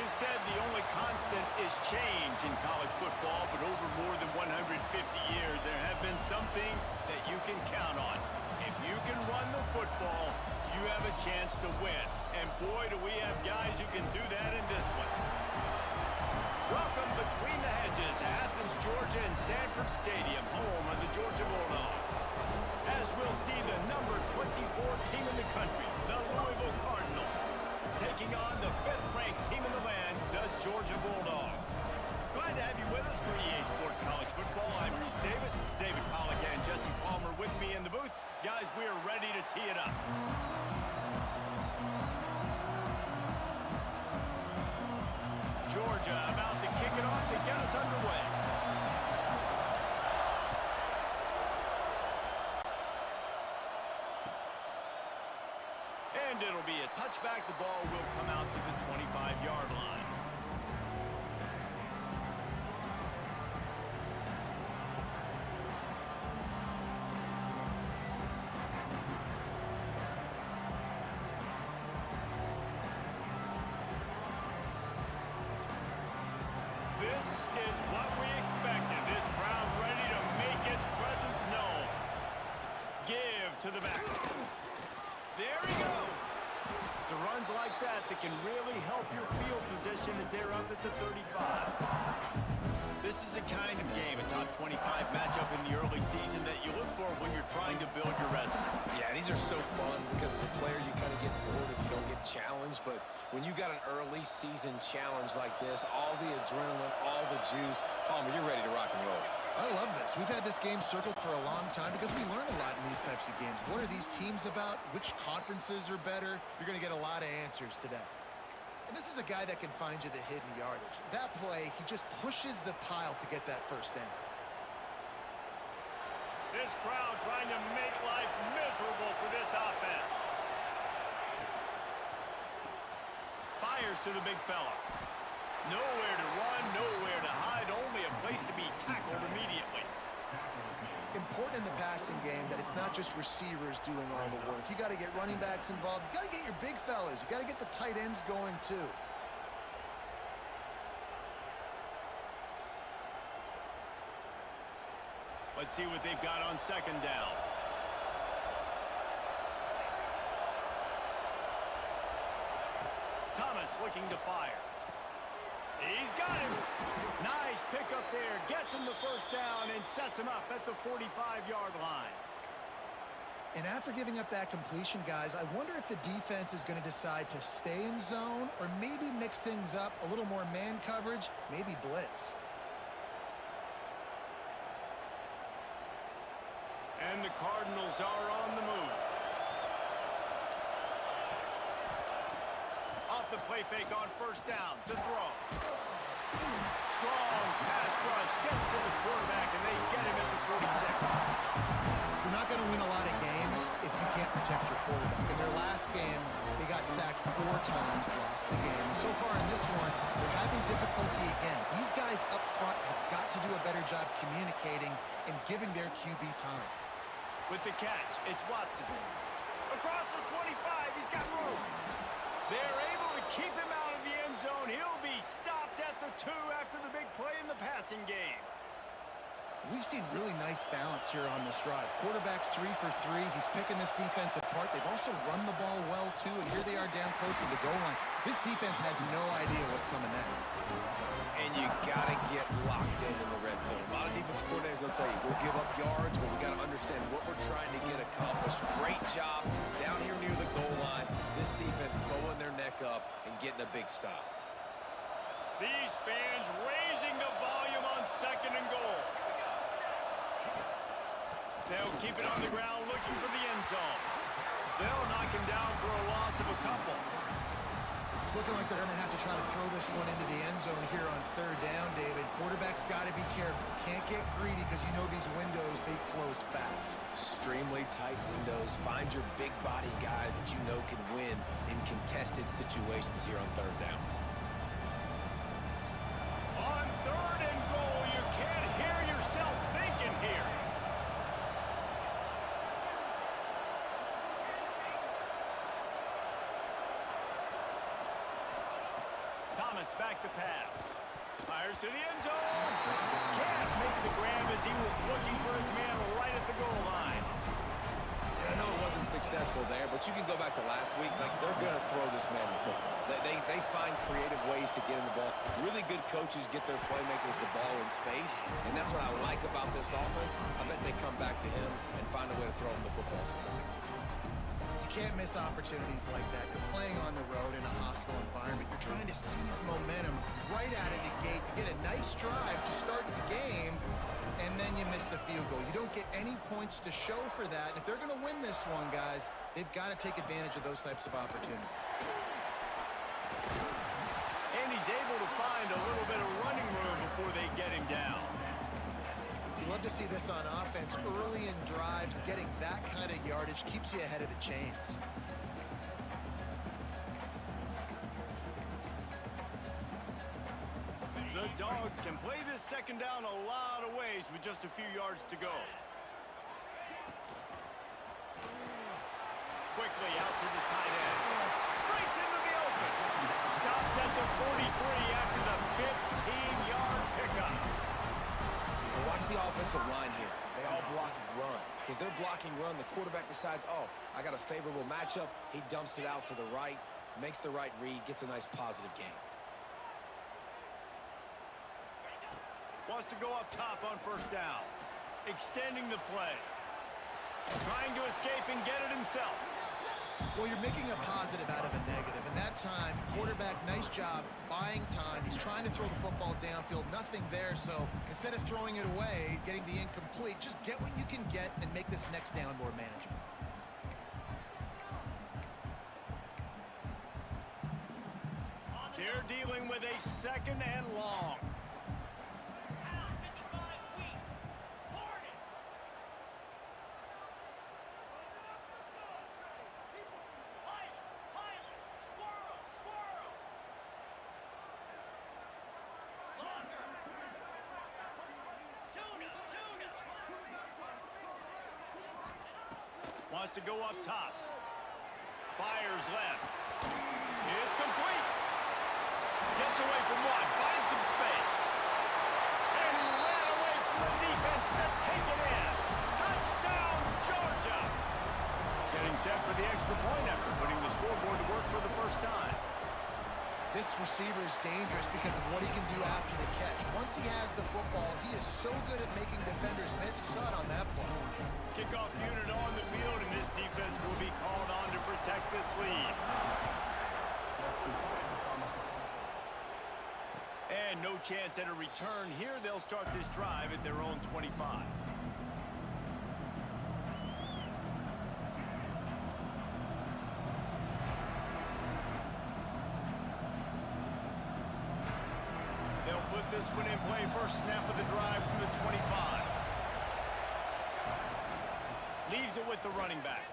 is said the only constant is change in college football, but over more than 150 years, there have been some things that you can count on. If you can run the football, you have a chance to win. And boy, do we have guys who can do that in this one. Welcome between the hedges to Athens, Georgia and Sanford Stadium, home of the Georgia Bulldogs. As we'll see the number 24 team in the country, the Louisville Cardinals, taking on the 5th-ranked team in the land, the Georgia Bulldogs. Glad to have you with us for EA Sports College Football. I'm Reese Davis, David Pollack and Jesse Palmer with me in the booth. Guys, we are ready to tee it up. Georgia about to kick it off to get us underway. And it'll be a touchback. The ball will come out to the 25-yard line. This is what we expected. This crowd ready to make its presence known. Give to the back. There he goes. It's a runs like that that can really help your field position as they're up at the 35. This is the kind of game, a top 25 matchup in the early season that you look for when you're trying to build your resume. Yeah, these are so fun because as a player you kind of get bored if you don't get challenged, but when you got an early season challenge like this, all the adrenaline, all the juice, Palmer, you're ready to rock and roll. I love this. We've had this game circled for a long time because we learn a lot in these types of games. What are these teams about? Which conferences are better? You're going to get a lot of answers today. And this is a guy that can find you the hidden yardage. That play, he just pushes the pile to get that first down. This crowd trying to make life miserable for this offense. Fires to the big fella. Nowhere to run, nowhere to hide, only a place to be tackled immediately. Important in the passing game that it's not just receivers doing all the work. You got to get running backs involved. You got to get your big fellas. You got to get the tight ends going too. Let's see what they've got on second down. Thomas looking to fire. He's got him. Nice pick up there. Gets him the first down and sets him up at the 45-yard line. And after giving up that completion, guys, I wonder if the defense is going to decide to stay in zone or maybe mix things up, a little more man coverage, maybe blitz. And the Cardinals are on the move. Off the play fake on first down. The throw. Strong pass rush. Gets to the quarterback, and they get him at the 46. You're not going to win a lot of games if you can't protect your quarterback. In their last game, they got sacked 4 times, lost the game. So far in this one, they're having difficulty again. These guys up front have got to do a better job communicating and giving their QB time. With the catch, it's Watson. Across the 25, he's got room. They're able to keep him out of the end zone. He'll be stopped at the 2 after the big play in the passing game. We've seen really nice balance here on this drive. Quarterback's 3 for 3. He's picking this defense apart. They've also run the ball well, too, and here they are down close to the goal line. This defense has no idea what's coming next. And you got to get locked in the red zone. A lot of defense coordinators will tell you, we'll give up yards, but we got to understand what we're trying to get accomplished. Great job down here near the goal line. This defense bowing their neck up and getting a big stop. These fans raising the volume on second and goal. They'll keep it on the ground looking for the end zone. They'll knock him down for a loss of a couple. It's looking like they're going to have to try to throw this one into the end zone here on third down, David. Quarterback's got to be careful. Can't get greedy because you know these windows, they close fast. Extremely tight windows. Find your big body guys that you know can win in contested situations here on third down. On third and goal, you can't hear yourself thinking here. back to pass. Fires to the end zone. Can't make the grab as he was looking for his man right at the goal line. And I know it wasn't successful there, but you can go back to last week. Like, they're going to throw this man the football. They find creative ways to get him the ball. Really good coaches get their playmakers the ball in space, and that's what I like about this offense. I bet they come back to him and find a way to throw him the football somewhere. You can't miss opportunities like that. You're playing on the road in a hostile environment. You're trying to seize momentum right out of the gate. You get a nice drive to start the game, and then you miss the field goal. You don't get any points to show for that. And if they're going to win this one, guys, they've got to take advantage of those types of opportunities. And he's able to find a little bit of running room before they get him down. You love to see this on offense. Early in drives, getting that kind of yardage keeps you ahead of the chains. The Dogs can play this second down a lot of ways with just a few yards to go. Quickly out to the tight end. Breaks into the open. Stopped at the 43 after the 15-yard pickup. And watch the offensive line here. They all block and run. Because they're blocking run, the quarterback decides, oh, I got a favorable matchup. He dumps it out to the right, makes the right read, gets a nice positive gain. Wants to go up top on first down. Extending the play. Trying to escape and get it himself. Well, you're making a positive out of a negative. And that time, quarterback, nice job buying time. He's trying to throw the football downfield. Nothing there. So instead of throwing it away, getting the incomplete, just get what you can get and make this next down more manageable. They're dealing with a second and long. Wants to go up top. Fires left. It's complete. Gets away from one. Finds some space. And he ran away from the defense to take it in. Touchdown, Georgia. Getting set for the extra point after putting the scoreboard to work for the first time. This receiver is dangerous because of what he can do after the catch. Once he has the football, he is so good at making defenders miss. You saw it on that play. Kickoff unit on the field, and this defense will be called on to protect this lead. And no chance at a return here. They'll start this drive at their own 25. They'll put this one in play. First snap of the drive from the 25. Leaves it with the running back.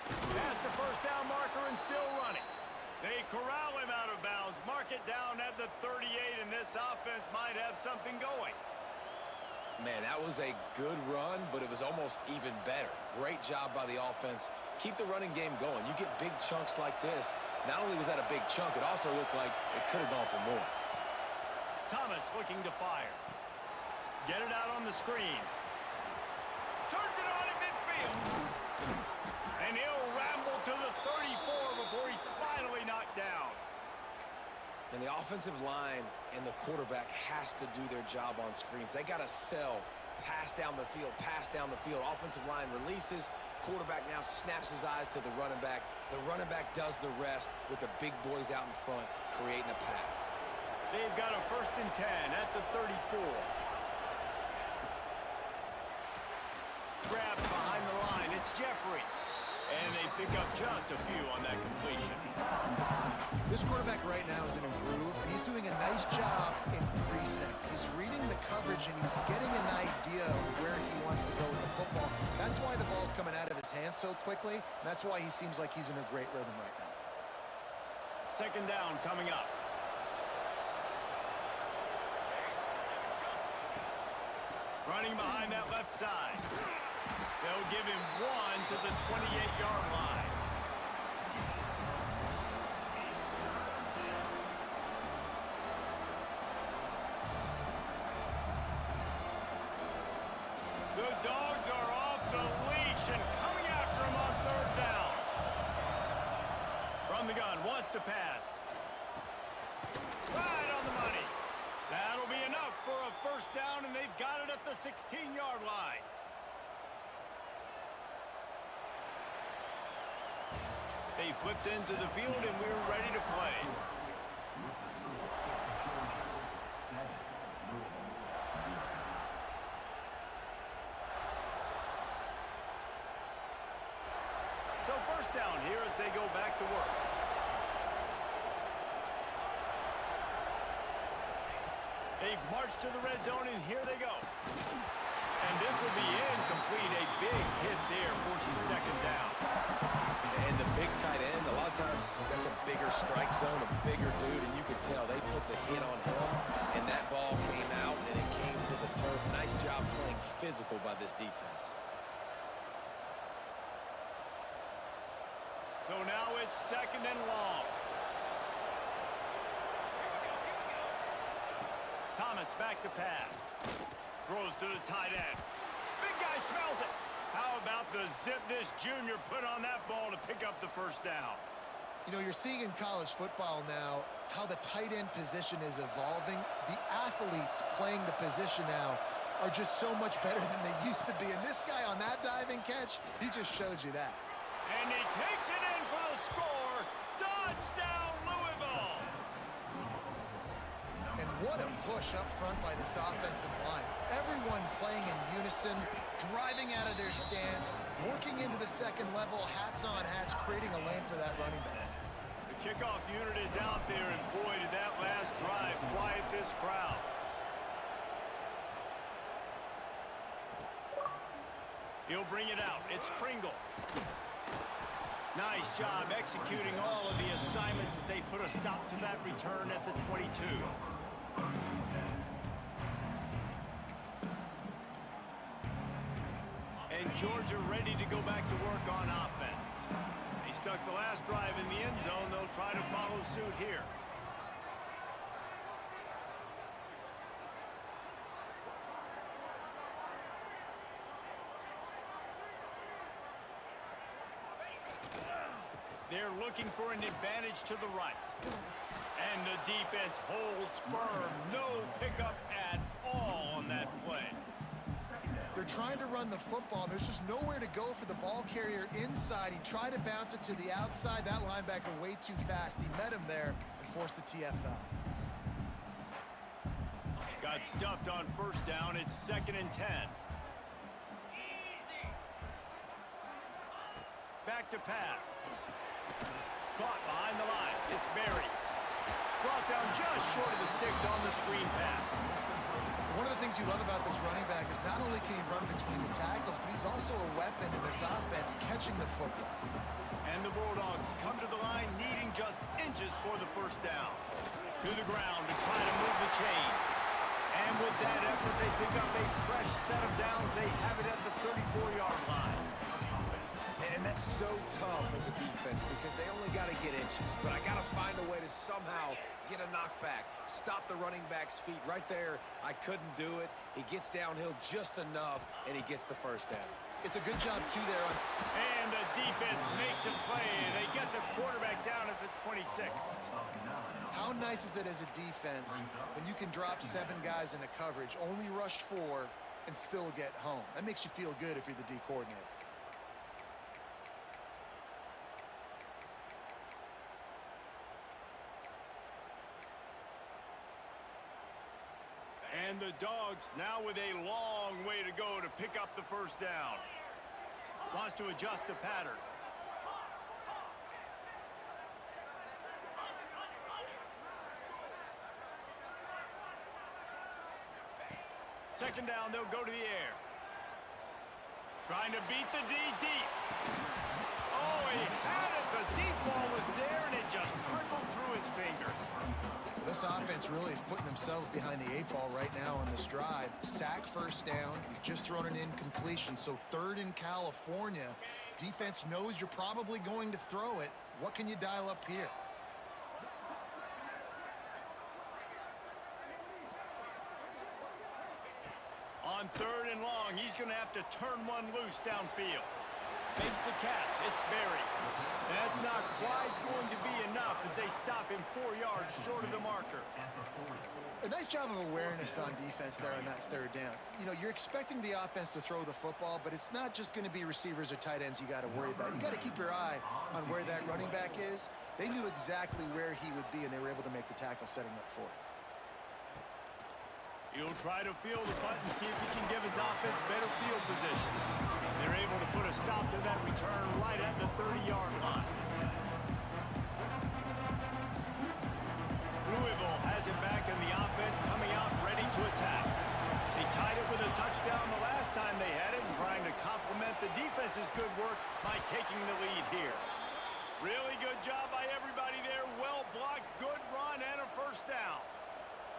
Past the first down marker and still running. They corral him out of bounds. Mark it down at the 38, and this offense might have something going. Man, that was a good run, but it was almost even better. Great job by the offense. Keep the running game going. You get big chunks like this. Not only was that a big chunk, it also looked like it could have gone for more. Thomas looking to fire. Get it out on the screen. Turns it on in midfield. And he'll ramble to the 34 before he's finally knocked down. And the offensive line and the quarterback has to do their job on screens. They got to sell. Pass down the field, pass down the field. Offensive line releases. Quarterback now snaps his eyes to the running back. The running back does the rest with the big boys out in front, creating a path. They've got a 1st and 10 at the 34. Grabbed behind the line. It's Jeffrey. And they pick up just a few on that completion. This quarterback right now is in a groove, and he's doing a nice job in pre-snap. He's reading the coverage, and he's getting an idea of where he wants to go with the football. That's why the ball's coming out of his hands so quickly, and that's why he seems like he's in a great rhythm right now. Second down coming up. Running behind that left side. They'll give him one to the 28-yard line. the Dogs are off the leash and coming after him on third down. From the gun, wants to pass. Right on the money. That'll be enough for a first down, and they've got it at the 16-yard line. They flipped into the field, and we're ready to play. So first down here as they go back to work. They've marched to the red zone, and here they go. And this will be incomplete. A big hit there forces second down. And the big tight end, a lot of times that's a bigger strike zone, a bigger dude, and you could tell they put the hit on him, and that ball came out, and it came to the turf. Nice job playing physical by this defense. So now it's second and long. Thomas back to pass. Throws to the tight end. Big guy smells it. How about the zip this junior put on that ball to pick up the first down? You know, you're seeing in college football now how the tight end position is evolving. The athletes playing the position now are just so much better than they used to be. And this guy on that diving catch, he just showed you that. And he takes it in for the score. Touchdown, Louisville. And what a push up front by this offensive line. Everyone playing in unison, driving out of their stance, working into the second level, hats on hats, creating a lane for that running back. The kickoff unit is out there, and boy, did that last drive quiet this crowd. He'll bring it out. It's Pringle. Nice job executing all of the assignments as they put a stop to that return at the 22. And Georgia ready to go back to work on offense. They stuck the last drive in the end zone. They'll try to follow suit here. They're looking for an advantage to the right. And the defense holds firm. No pickup at all on that play. They're trying to run the football. There's just nowhere to go for the ball carrier inside. He tried to bounce it to the outside. That linebacker way too fast. He met him there and forced the TFL. Got stuffed on first down. It's 2nd and 10. Back to pass. Caught behind the line. It's Berry. Brought down just short of the sticks on the screen pass. One of the things you love about this running back is not only can he run between the tackles, but he's also a weapon in this offense, catching the football. And the Bulldogs come to the line needing just inches for the first down. To the ground to try to move the chains. And with that effort, they pick up a fresh set of downs. They have it at the 34-yard line. And that's so tough as a defense because they only got to get inches. But I got to find a way to somehow get a knockback, stop the running back's feet. Right there, I couldn't do it. He gets downhill just enough, and he gets the first down. It's a good job, too, there. And the defense makes a play, and they get the quarterback down at the 26. How nice is it as a defense when you can drop 7 guys into coverage, only rush 4, and still get home? That makes you feel good if you're the D coordinator. And the Dogs now with a long way to go to pick up the first down. Wants to adjust the pattern. Second down, they'll go to the air. Trying to beat the D deep. Oh, he had it. The deep ball was there, and it just trickled through his fingers. This offense really is putting themselves behind the 8 ball right now on this drive. Sack first down. You've just thrown an incompletion. So 3rd in California. Defense knows you're probably going to throw it. What can you dial up here? On On 3rd and long, he's going to have to turn one loose downfield. Makes the catch. It's buried. That's not quite going to be enough as they stop him 4 yards short of the marker. A nice job of awareness on defense there on that 3rd down. You know, you're expecting the offense to throw the football, but it's not just going to be receivers or tight ends you got to worry about. You got to keep your eye on where that running back is. They knew exactly where he would be, and they were able to make the tackle setting up 4th. He'll try to field the punt and see if he can give his offense better field position. They're able to put a stop to that return right at the 30-yard line. Louisville has it back in the offense, coming out ready to attack. They tied it with a touchdown the last time they had it, and trying to complement the defense's good work by taking the lead here. Really good job by everybody there. Well blocked, good run, and a 1st down.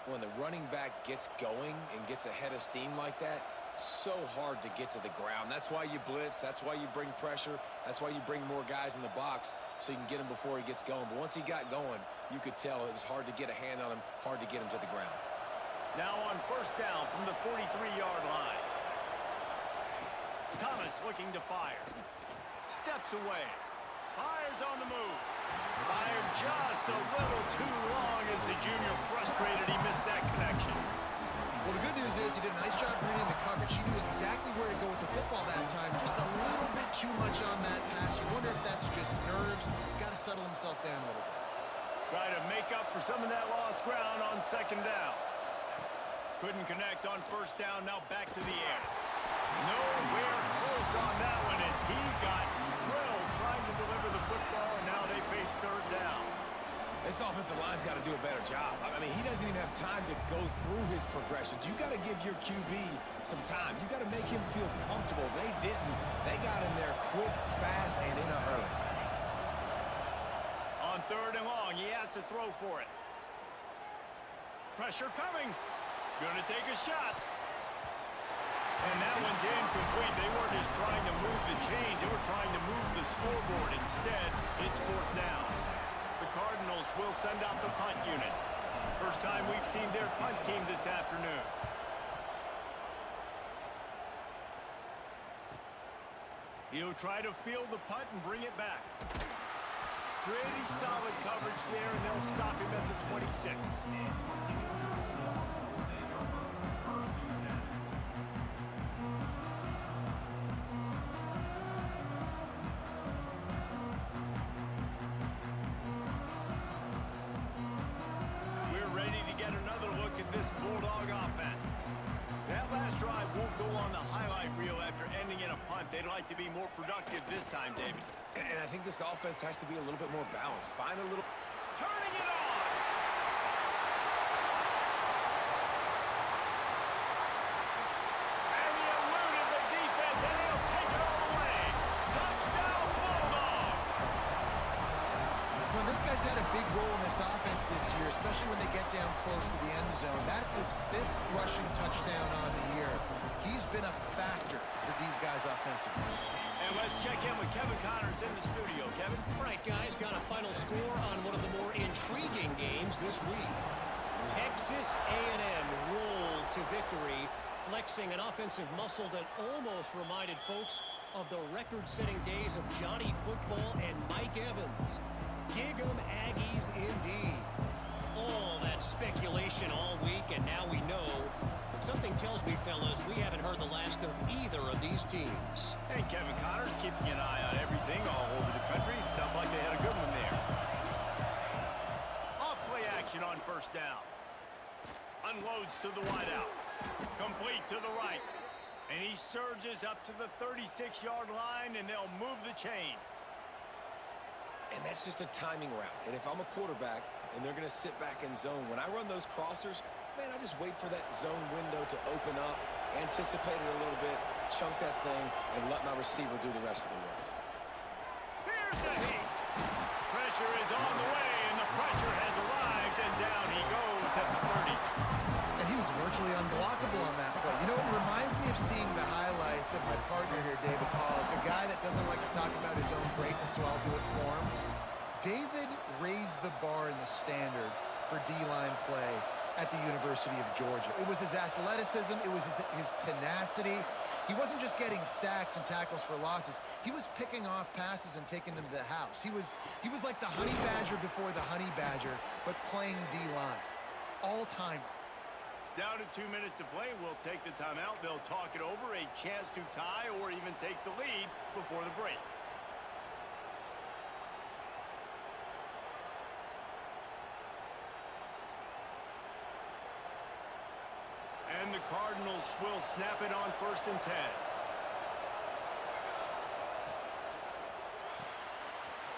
When the running back gets going and gets ahead of steam like that, so hard to get to the ground. That's why you blitz. That's why you bring pressure. That's why you bring more guys in the box so you can get him before he gets going. But once he got going, you could tell it was hard to get a hand on him, hard to get him to the ground. Now on 1st down from the 43-yard line. Thomas looking to fire. Steps away. Fires on the move. Fired just a little too long as the junior frustrated. He missed that connection. Well, the good news is he did a nice job reading the coverage. He knew exactly where to go with the football that time. Just a little bit too much on that pass. You wonder if that's just nerves. He's got to settle himself down a little bit. Try to make up for some of that lost ground on 2nd down. Couldn't connect on 1st down. Now back to the air. Nowhere close on that one as he got drilled trying to deliver the football, and now they face 3rd down. This offensive line's got to do a better job. I mean, he doesn't even have time to go through his progressions. You got to give your QB some time. You got to make him feel comfortable. They didn't. They got in there quick, fast, and in a hurry. On 3rd and long, he has to throw for it. Pressure coming. Gonna take a shot. And that one's incomplete. They weren't just trying to move the chains. They were trying to move the scoreboard. Instead, it's 4th down. The Cardinals will send out the punt unit. First time we've seen their punt team this afternoon. He'll try to field the punt and bring it back. Pretty solid coverage there, and they'll stop him at the 26. This Bulldog offense. That last drive won't go on the highlight reel after ending in a punt. They'd like to be more productive this time, David. And I think this offense has to be a little bit more balanced. Find a little... Turning it on! And he eluded the defense, and he'll take it all the way. Touchdown, Bulldogs! Well, this guy's had a big role in this offense this year, especially when they get down close to the end zone. That's his 5th rushing touchdown on the year. He's been a factor for these guys offensively. And let's check in with Kevin Connors in the studio. Kevin? All right, guys, got a final score on one of the more intriguing games this week. Texas A&M rolled to victory, flexing an offensive muscle that almost reminded folks of the record-setting days of Johnny Football and Mike Evans. Gig 'em Aggies indeed. All that speculation all week, and now we know. But something tells me, fellas, we haven't heard the last of either of these teams. And Kevin Connors keeping an eye on everything all over the country. Sounds like they had a good one there. Off-play action on 1st down. Unloads to the wideout. Complete to the right. And he surges up to the 36-yard line, and they'll move the chains. And that's just a timing route. And if I'm a quarterback and they're going to sit back in zone, when I run those crossers, man, I just wait for that zone window to open up, anticipate it a little bit, chunk that thing, and let my receiver do the rest of the work. Here's the heat. Pressure is on the way, and the pressure has arrived, and down he goes at the 30. And he was virtually unblockable on that play. You know, it reminds me of seeing the highlights of my partner here, David Pollock, a guy that doesn't like to talk about his own greatness, so I'll do it for him. David raised the bar in the standard for D-line play at the University of Georgia. It was his athleticism. It was his tenacity. He wasn't just getting sacks and tackles for losses. He was picking off passes and taking them to the house. He was like the honey badger before the honey badger, but playing D-line. All-time. Down to 2 minutes to play. We'll take the timeout. They'll talk it over. A chance to tie or even take the lead before the break. And the Cardinals will snap it on 1st and 10.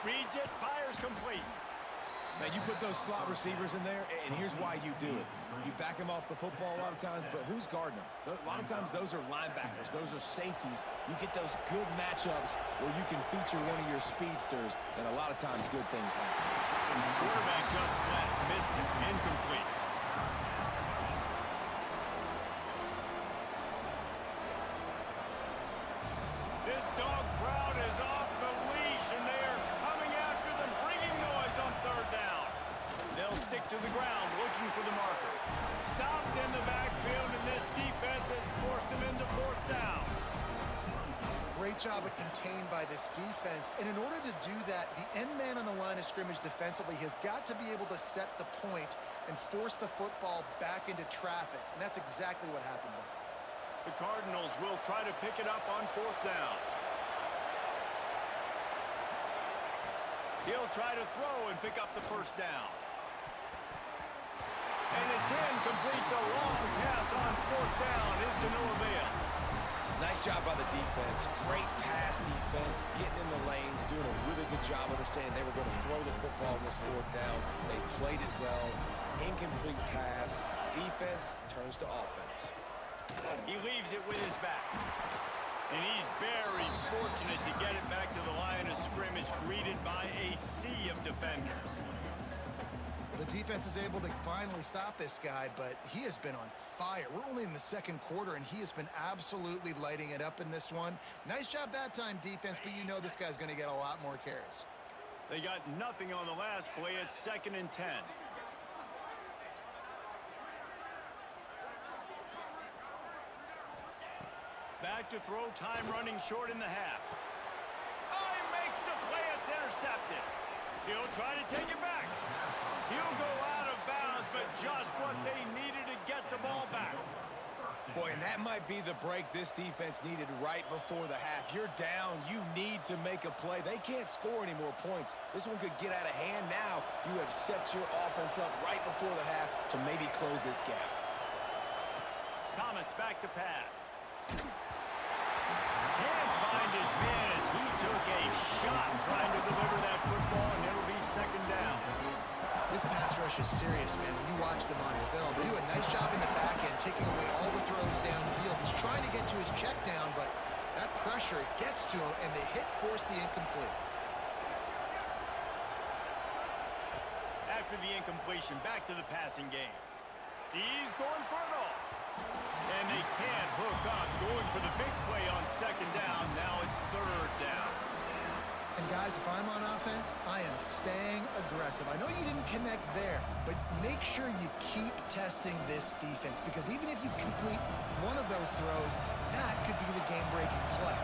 Reads it, fires complete. Now, you put those slot receivers in there, and here's why you do it. You back them off the football a lot of times, but who's guarding them? A lot of times those are linebackers. Those are safeties. You get those good matchups where you can feature one of your speedsters, and a lot of times good things happen. Quarterback just flat, missed it, incomplete. This dog crowd is off the leash, and they are coming after them, bringing noise on 3rd down. They'll stick to the ground, looking for the marker. Stopped in the backfield, and this defense has forced him into 4th down. Great job of contained by this defense. And in order to do that, the end man on the line of scrimmage defensively has got to be able to set the point and force the football back into traffic. And that's exactly what happened there. The Cardinals will try to pick it up on 4th down. He'll try to throw and pick up the 1st down. And it's incomplete. The long pass on 4th down is to no avail. Nice job by the defense. Great pass defense, getting in the lanes, doing a really good job understanding they were going to throw the football on this 4th down. They played it well. Incomplete pass. Defense turns to offense. He leaves it with his back. And he's very fortunate to get it back to the line of scrimmage, greeted by a sea of defenders. The defense is able to finally stop this guy, but he has been on fire. We're only in the 2nd quarter, and he has been absolutely lighting it up in this one. Nice job that time, defense, but you know this guy's going to get a lot more carries. They got nothing on the last play. It's 2nd and 10. Back to throw, time running short in the half. Oh, he makes the play. It's intercepted. He'll try to take it back. He'll go out of bounds, but just what they needed to get the ball back. Boy, and that might be the break this defense needed right before the half. You're down. You need to make a play. They can't score any more points. This one could get out of hand now. You have set your offense up right before the half to maybe close this gap. Thomas back to pass. Can't find his man as he took a shot trying to deliver that football, and it'll be 2nd down. This pass rush is serious, man. When you watch them on film, they do a nice job in the back end, taking away all the throws downfield. He's trying to get to his check down, but that pressure gets to him, and they force the incomplete. After the incompletion, back to the passing game. He's going for it all. And they can't hook up, going for the big play on 2nd down. Now it's 3rd down. And guys, if I'm on offense, I am staying aggressive. I know you didn't connect there, but make sure you keep testing this defense, because even if you complete one of those throws, that could be the game-breaking play.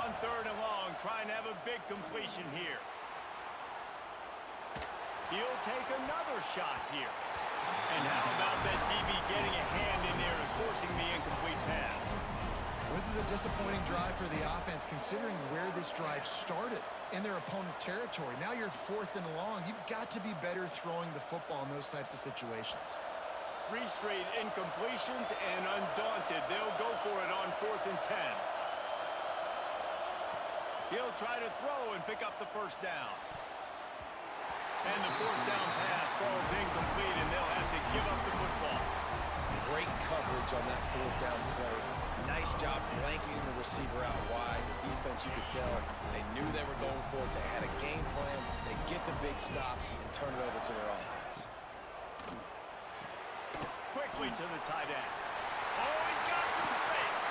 On 3rd and long, trying to have a big completion here. He'll take another shot here. And how about that DB getting a hand in there and forcing the incomplete pass? This is a disappointing drive for the offense, considering where this drive started in their opponent territory. Now you're 4th and long. You've got to be better throwing the football in those types of situations. 3 straight incompletions, and undaunted, they'll go for it on 4th and 10. He'll try to throw and pick up the 1st down. And the 4th down pass falls incomplete, and they'll have to give up the football. Great coverage on that 4th down play. Nice job blanking the receiver out wide. The defense, you could tell, they knew they were going for it. They had a game plan. They get the big stop and turn it over to their offense. Quickly to the tight end. Oh, he's got some space.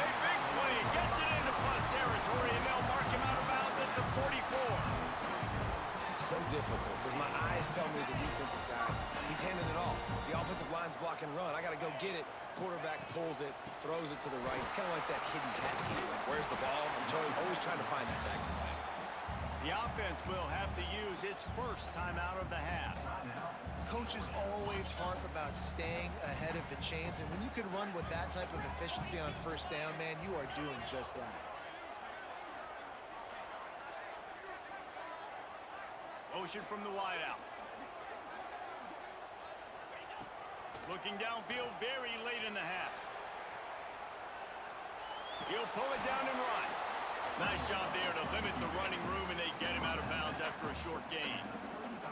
A big play. Gets it into plus territory, and they'll mark him out of bounds at the 44. So difficult, because my eyes tell me me as a defensive guy, he's handing it off. The offensive line's block and run. I got to go get it. Quarterback pulls it, throws it to the right. It's kind of like that hidden hat game. Like, where's the ball? I'm always trying to find that guy. The offense will have to use its first timeout of the half. Coaches always harp about staying ahead of the chains, and when you can run with that type of efficiency on first down, man, you are doing just that. Motion from the wideout. Looking downfield very late in the half. He'll pull it down and run. Nice job there to limit the running room, and they get him out of bounds after a short gain.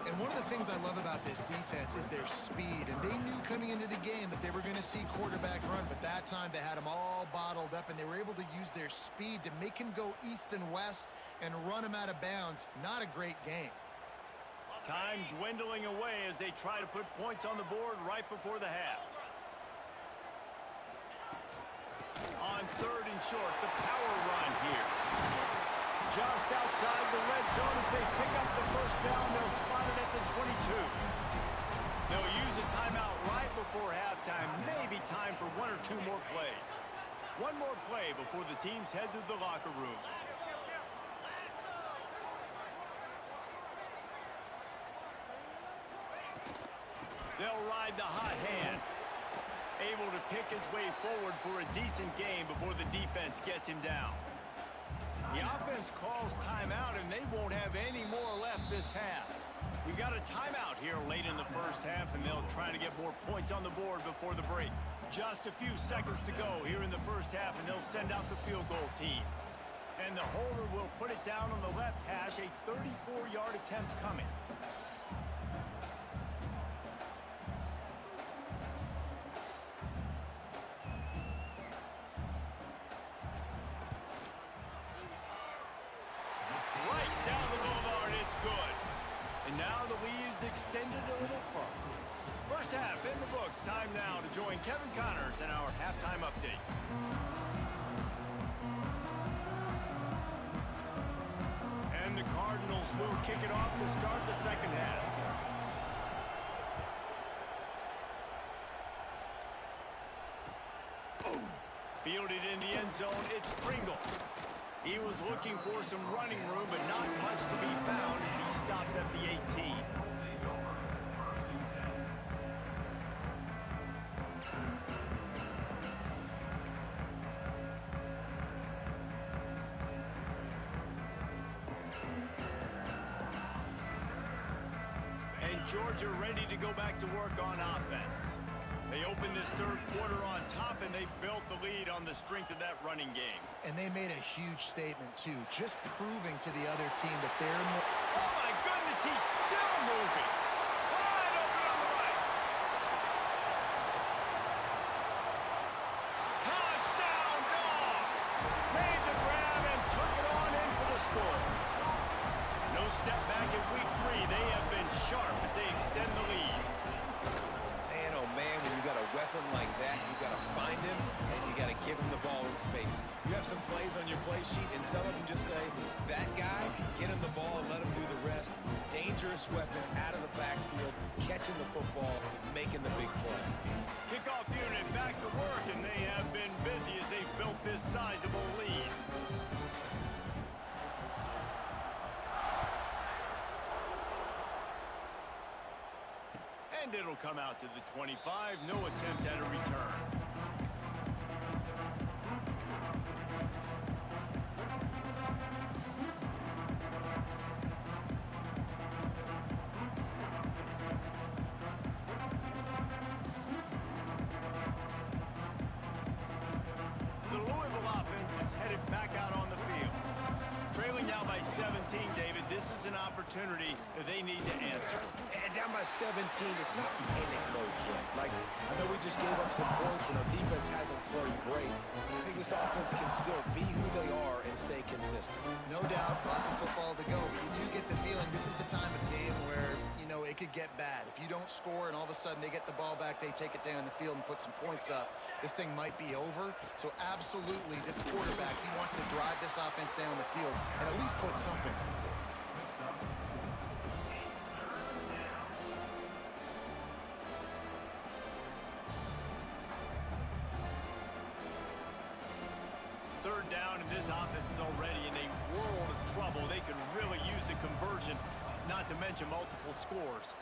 And one of the things I love about this defense is their speed. And they knew coming into the game that they were going to see quarterback run. But that time they had him all bottled up, and they were able to use their speed to make him go east and west and run him out of bounds. Not a great game. Time dwindling away as they try to put points on the board right before the half. On third and short, the power run here. Just outside the red zone as they pick up the first down. They'll spot it at the 22. They'll use a timeout right before halftime. Maybe time for one or two more plays. One more play before the teams head to the locker rooms. They'll ride the hot hand. Able to pick his way forward for a decent game before the defense gets him down. The offense calls timeout, and they won't have any more left this half. We've got a timeout here late in the first half, and they'll try to get more points on the board before the break. Just a few seconds to go here in the first half, and they'll send out the field goal team. And the holder will put it down on the left hash, a 34-yard attempt coming. Now the lead is extended a little further. First half in the books. Time now to join Kevin Connors in our halftime update. And the Cardinals will kick it off to start the second half. Fielded in the end zone, it's Pringle. He was looking for some running room, but not much to be found as he stopped at the 18. And Georgia ready to go back to work on offense. They opened this third quarter on top, and they built the lead on the strength of that running game. And they made a huge statement, too, just proving to the other team that they're more... Oh, my goodness, he's still moving. Wide open on the right. Touchdown, Dogs! Made the grab and took it on in for the score. No step back in week 3. They have been sharp as they extend the lead. Man, when you got a weapon like that, you got to find him, and you got to give him the ball in space. You have some plays on your play sheet, and some of them just say, that guy, get him the ball, let him do the rest. Dangerous weapon out of the backfield, catching the football, making the big play. Kickoff unit back to work, and they have been busy as they built this sizable lead. And it'll come out to the 25. No attempt at a return. The Louisville offense is headed back out on the field. Trailing now by 17, David. This is an opportunity that they need to answer. And down by 17, it's not panic mode yet. Like, I know we just gave up some points and our defense hasn't played great. I think this offense can still be who they are and stay consistent. No doubt, lots of football to go. But you do get the feeling this is the time of the game where, you know, it could get bad. If you don't score and all of a sudden they get the ball back, they take it down the field and put some points up, this thing might be over. So absolutely, this quarterback, he wants to drive this offense down the field and at least put something. bunch of multiple scores.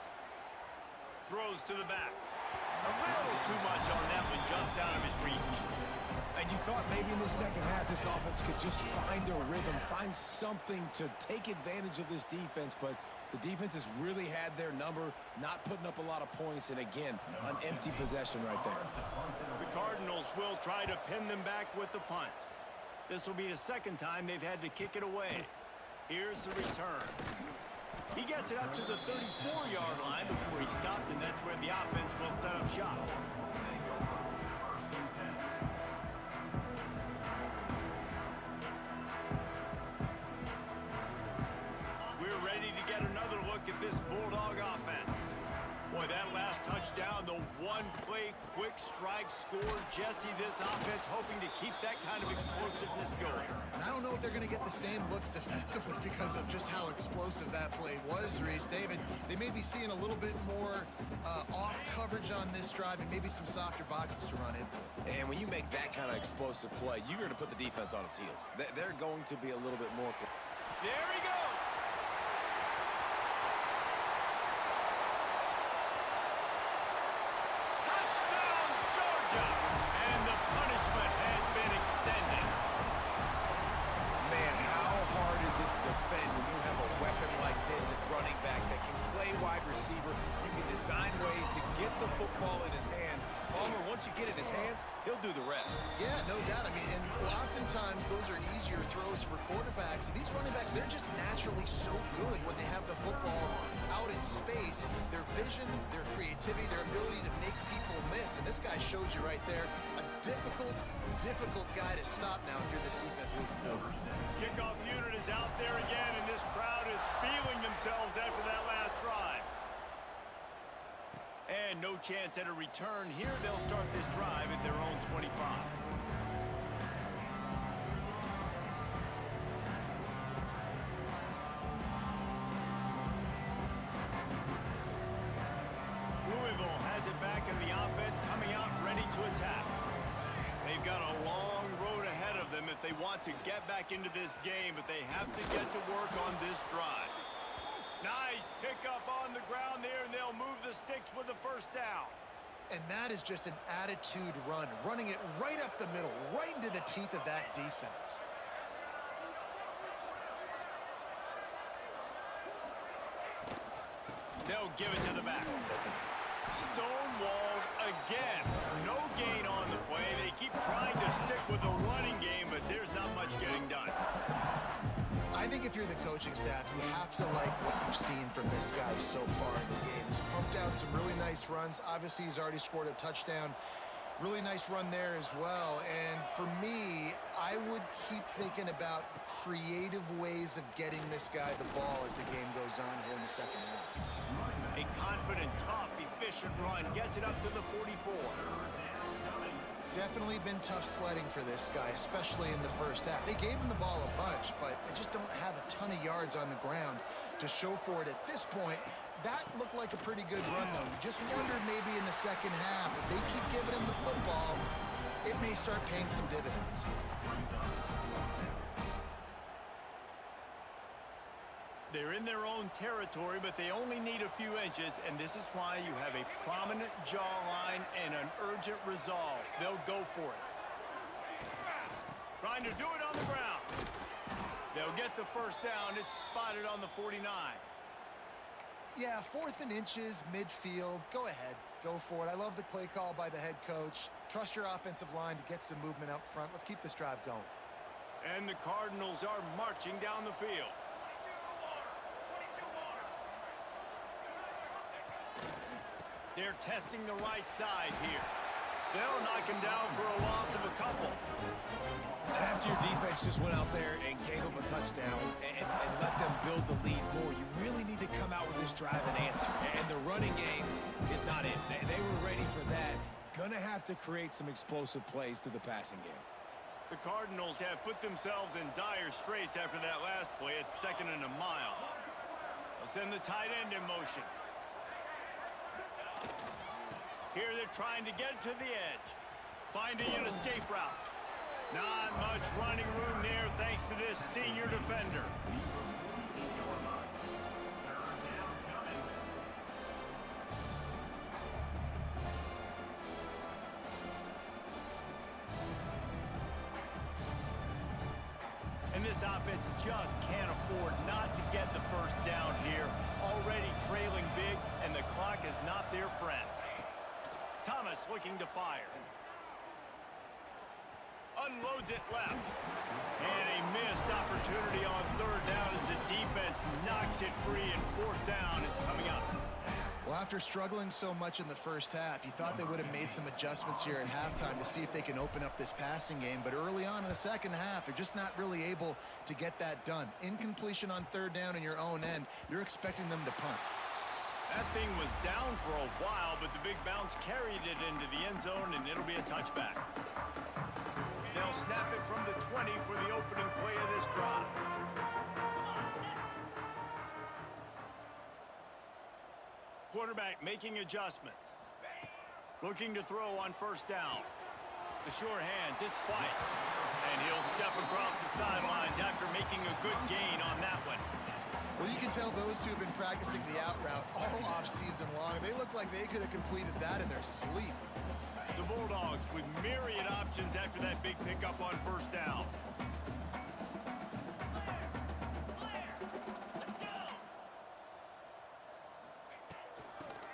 Throws to the back. A little too much on that one, just out of his reach. And you thought maybe in the second half this offense could just find a rhythm, find something to take advantage of this defense, but the defense has really had their number, not putting up a lot of points, and again, an empty possession right there. The Cardinals will try to pin them back with the punt. This will be the second time they've had to kick it away. Here's the return. He gets it up to the 34-yard line before he stopped, and that's where the offense will set up shop. We're ready to get another look at this Bulldog offense. Boy, that last touchdown, the one-play quick strike score. Jesse, this offense hoping to keep that kind of explosiveness going. And I don't know if they're going to get the same looks defensively because of just how explosive that play was, Reese. David, they may be seeing a little bit more off coverage on this drive and maybe some softer boxes to run into. And when you make that kind of explosive play, you're going to put the defense on its heels. They're going to be a little bit more. There he goes. And the punishment has been extended. Man, how hard is it to defend when you have a weapon like this at running back that can play wide receiver? You can design ways to get the football in his hand. Palmer, once you get it in his hands, he'll do the rest. Yeah, no doubt. I mean, and oftentimes those are easier throws for quarterbacks. And these running backs, they're just naturally so good when they have the football out in space. Their vision, their creativity, their ability to make people miss. And this guy shows you right there a difficult guy to stop now if you're this defense moving forward. Kickoff unit is out there again, and this crowd is feeling themselves after that last drive. And no chance at a return here. They'll start this drive at their own 25. Louisville has it back in the offense, coming out ready to attack. They've got a long road ahead of them if they want to get back into this game, but they have to get to work on this drive. Nice pickup on the ground there, and they'll move the sticks with the first down. And that is just an attitude run, running it right up the middle, right into the teeth of that defense. They'll give it to the back. Stonewalled again. No gain on the play. They keep trying to stick with the running game, but there's not much getting done. I think if you're the coaching staff, you have to like what you've seen from this guy so far in the game. He's pumped out some really nice runs. Obviously, he's already scored a touchdown. Really nice run there as well. And for me, I would keep thinking about creative ways of getting this guy the ball as the game goes on here in the second half. A confident, tough, efficient run gets it up to the 44. Definitely been tough sledding for this guy, especially in the first half. They gave him the ball a bunch, but they just don't have a ton of yards on the ground to show for it at this point. That looked like a pretty good run, though. You just wondered maybe in the second half, if they keep giving him the football, it may start paying some dividends. They're in their own territory, but they only need a few inches, and this is why you have a prominent jawline and an urgent resolve. They'll go for it. Trying to do it on the ground. They'll get the first down. It's spotted on the 49. Yeah, 4th and inches, midfield. Go ahead. Go for it. I love the play call by the head coach. Trust your offensive line to get some movement up front. Let's keep this drive going. And the Cardinals are marching down the field. They're testing the right side here. They'll knock him down for a loss of a couple. And after your defense just went out there and gave them a touchdown and let them build the lead more, you really need to come out with this drive and answer. And the running game is not it. They were ready for that. Gonna have to create some explosive plays through the passing game. The Cardinals have put themselves in dire straits after that last play. It's 2nd and a mile. They'll send the tight end in motion. Here they're trying to get to the edge. Finding an escape route. Not much running room there thanks to this senior defender. And this offense just can't afford not to get the first down here. Already trailing big, and the clock is not their friend. Thomas looking to fire. Unloads it left. And a missed opportunity on third down as the defense knocks it free, and fourth down is coming up. Well, after struggling so much in the first half, you thought they would have made some adjustments here at halftime to see if they can open up this passing game. But early on in the second half, they're just not really able to get that done. Incompletion on third down in your own end, you're expecting them to punt. That thing was down for a while, but the big bounce carried it into the end zone, and it'll be a touchback. They'll snap it from the 20 for the opening play of this drive. Quarterback making adjustments. Looking to throw on first down. The sure hands, it's White. And he'll step across the sidelines after making a good gain on that one. Well, you can tell those two have been practicing the out route all off-season long. They look like they could have completed that in their sleep. The Bulldogs with myriad options after that big pickup on first down.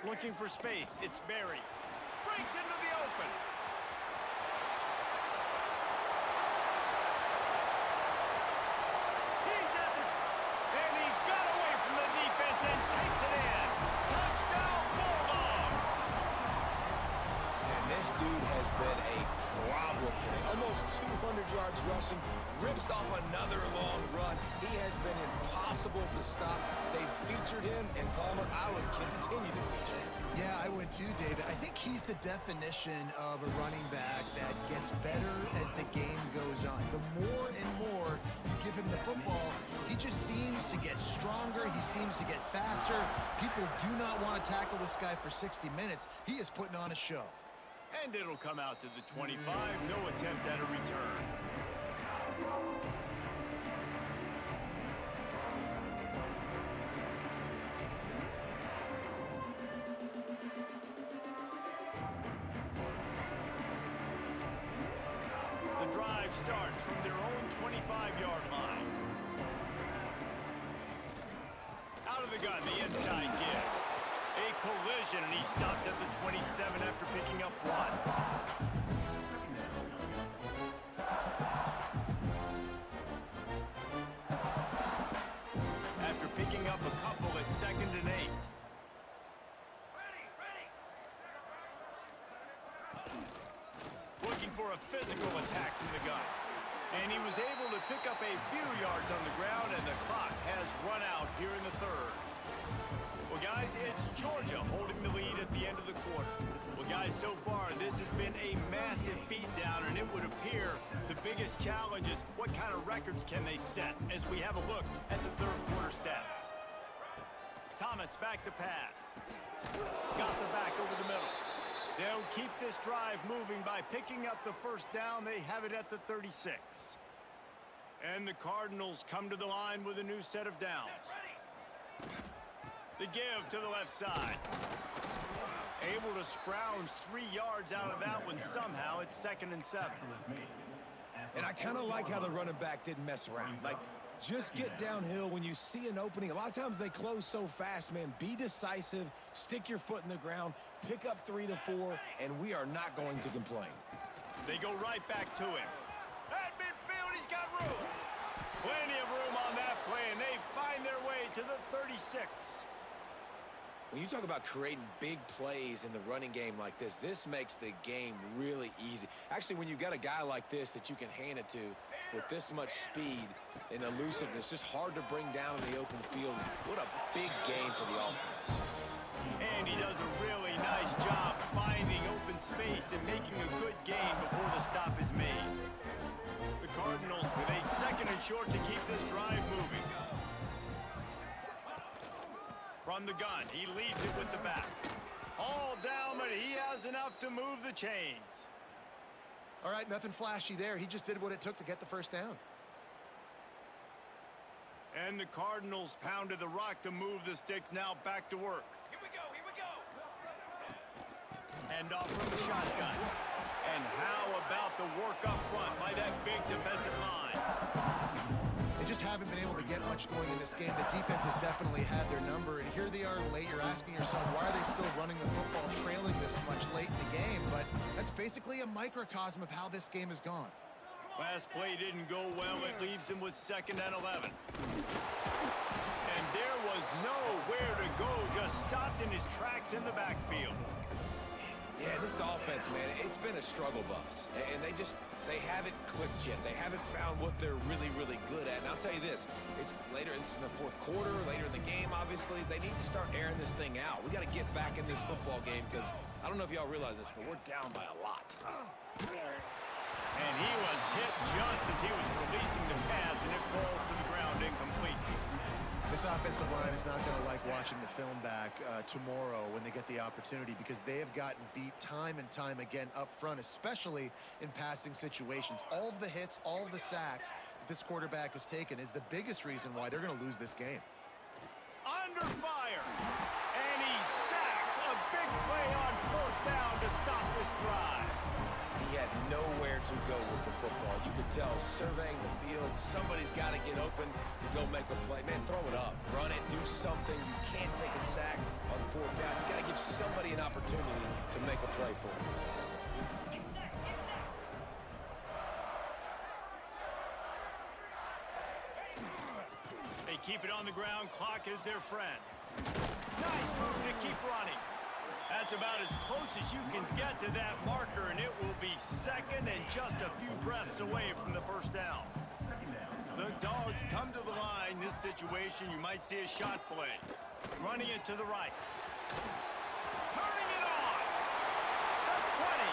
Looking for space, it's Berry. Breaks into the open. He's at the... And he got away from the defense and takes it in. Touchdown, Bulldogs! And this dude has been a problem today. Almost 200 yards rushing. Rips off another long run. He has been impossible to stop. They've featured him, and Palmer, I would continue to feature him. Yeah, I would too, David. I think he's the definition of a running back that gets better as the game goes on. The more and more you give him the football, he just seems to get stronger. He seems to get faster. People do not want to tackle this guy for 60 minutes. He is putting on a show. And it'll come out to the 25. No attempt at a return. The drive starts from their own 25-yard line. Out of the gun, the inside give. A collision, and he stopped at the 27 after picking up one. After picking up a couple at 2nd and 8. Looking for a physical attack from the gun. And he was able to pick up a few yards on the ground, and the clock has run out here in the third. Well, guys, it's Georgia holding the lead at the end of the quarter. Well, guys, so far, this has been a massive beatdown, and it would appear the biggest challenge is what kind of records can they set as we have a look at the third quarter stats. Thomas back to pass. Got the back over the middle. They'll keep this drive moving by picking up the first down. They have it at the 36. And the Cardinals come to the line with a new set of downs. The give to the left side. Able to scrounge 3 yards out of that one somehow. It's 2nd and 7. And I kind of like how the running back didn't mess around. Like, just get downhill when you see an opening. A lot of times they close so fast, man. Be decisive, stick your foot in the ground, pick up 3 to 4, and we are not going to complain. They go right back to him. At midfield, he's got room. Plenty of room on that play, and they find their way to the 36. When you talk about creating big plays in the running game like this makes the game really easy. Actually, when you've got a guy like this that you can hand it to with this much speed and elusiveness, just hard to bring down in the open field. What a big game for the offense. And he does a really nice job finding open space and making a good gain before the stop is made. The Cardinals with a 2nd and short to keep this drive moving. From the gun, he leaves it with the back. All down, but he has enough to move the chains. All right, nothing flashy there. He just did what it took to get the first down. And the Cardinals pounded the rock to move the sticks. Now back to work. Here we go, here we go. Hand off from the shotgun. And how about the work up front by that big defensive line? haven't been able to get much going in this game. The defense has definitely had their number, and here they are late. You're asking yourself, why are they still running the football trailing this much late in the game? But that's basically a microcosm of how this game has gone. Last play didn't go well. It leaves him with 2nd and 11. And there was nowhere to go, just stopped in his tracks in the backfield. Yeah, this offense, man, it's been a struggle bus. And they haven't clicked yet. They haven't found what they're really, really good at. And I'll tell you this, it's later, it's in the 4th quarter, later in the game, obviously. They need to start airing this thing out. We got to get back in this football game because I don't know if y'all realize this, but we're down by a lot. And he was hit just as he was releasing the pass, and it falls to the ground incomplete. This offensive line is not going to like watching the film back tomorrow when they get the opportunity, because they have gotten beat time and time again up front, especially in passing situations. All of the hits, all of the sacks that this quarterback has taken is the biggest reason why they're going to lose this game. Under fire, and he sacked. A big play on 4th down to stop this drive. He had nowhere to go with the football. You could tell, surveying the field, somebody's got to get open to go make a play. Man, throw it up, run it, do something. You can't take a sack on 4th down. You got to give somebody an opportunity to make a play for you. They keep it on the ground. Clock is their friend. Nice move to keep running. That's about as close as you can get to that marker, and it will be 2nd and just a few breaths away from the 1st down. The Dogs come to the line. This situation, you might see a shot play. Running it to the right. Turning it on. The 20.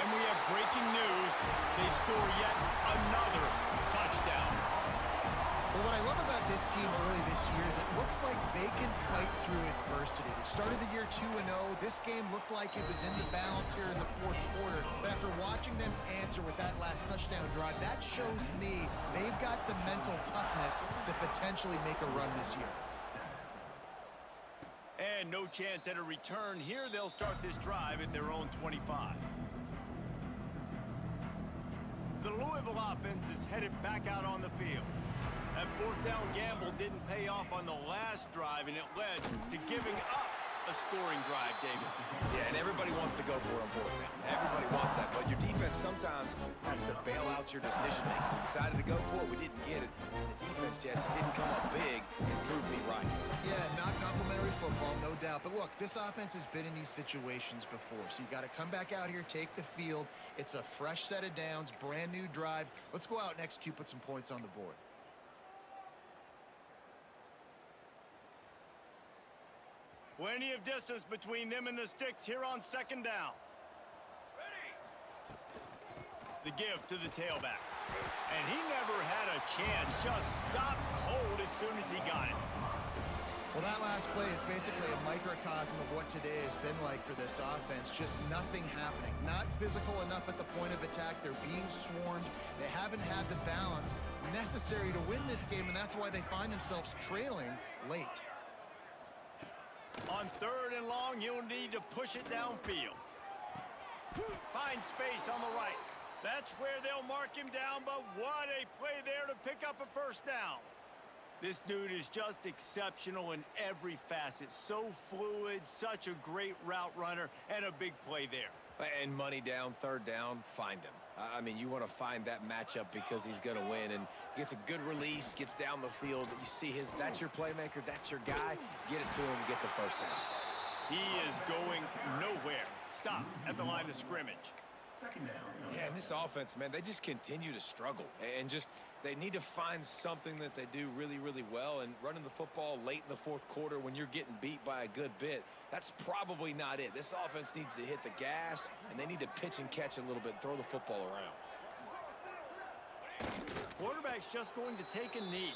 And we have breaking news. They score yet another touchdown. Well, what I love about this team early this year is it looks like they can fight through adversity. They started the year 2-0. This game looked like it was in the balance here in the 4th quarter. But after watching them answer with that last touchdown drive, that shows me they've got the mental toughness to potentially make a run this year. And no chance at a return here. They'll start this drive at their own 25. The Louisville offense is headed back out on the field. That 4th down gamble didn't pay off on the last drive, and it led to giving up a scoring drive, David. Yeah, and everybody wants to go for it on 4th down. Everybody wants that, but your defense sometimes has to bail out your decision-making. We decided to go for it. We didn't get it. The defense, Jesse, didn't come up big and prove me right. Yeah, not complimentary football, no doubt. But look, this offense has been in these situations before, so you got to come back out here, take the field. It's a fresh set of downs, brand new drive. Let's go out and execute, put some points on the board. Plenty of distance between them and the sticks here on 2nd down. The give to the tailback. And he never had a chance. Just stopped cold as soon as he got it. Well, that last play is basically a microcosm of what today has been like for this offense. Just nothing happening. Not physical enough at the point of attack. They're being swarmed. They haven't had the balance necessary to win this game, and that's why they find themselves trailing late. On 3rd and long, you'll need to push it downfield. Find space on the right. That's where they'll mark him down, but what a play there to pick up a 1st down. This dude is just exceptional in every facet. So fluid, such a great route runner, and a big play there. And money down, 3rd down, find him. I mean, you want to find that matchup because he's going to win, and gets a good release, gets down the field. You see that's your playmaker, that's your guy. Get it to him, get the 1st down. He is going nowhere. Stop at the line of scrimmage. Yeah, and this offense, man, they just continue to struggle. And they need to find something that they do really, really well. And running the football late in the 4th quarter when you're getting beat by a good bit, that's probably not it. This offense needs to hit the gas, and they need to pitch and catch a little bit, throw the football around. Quarterback's just going to take a knee.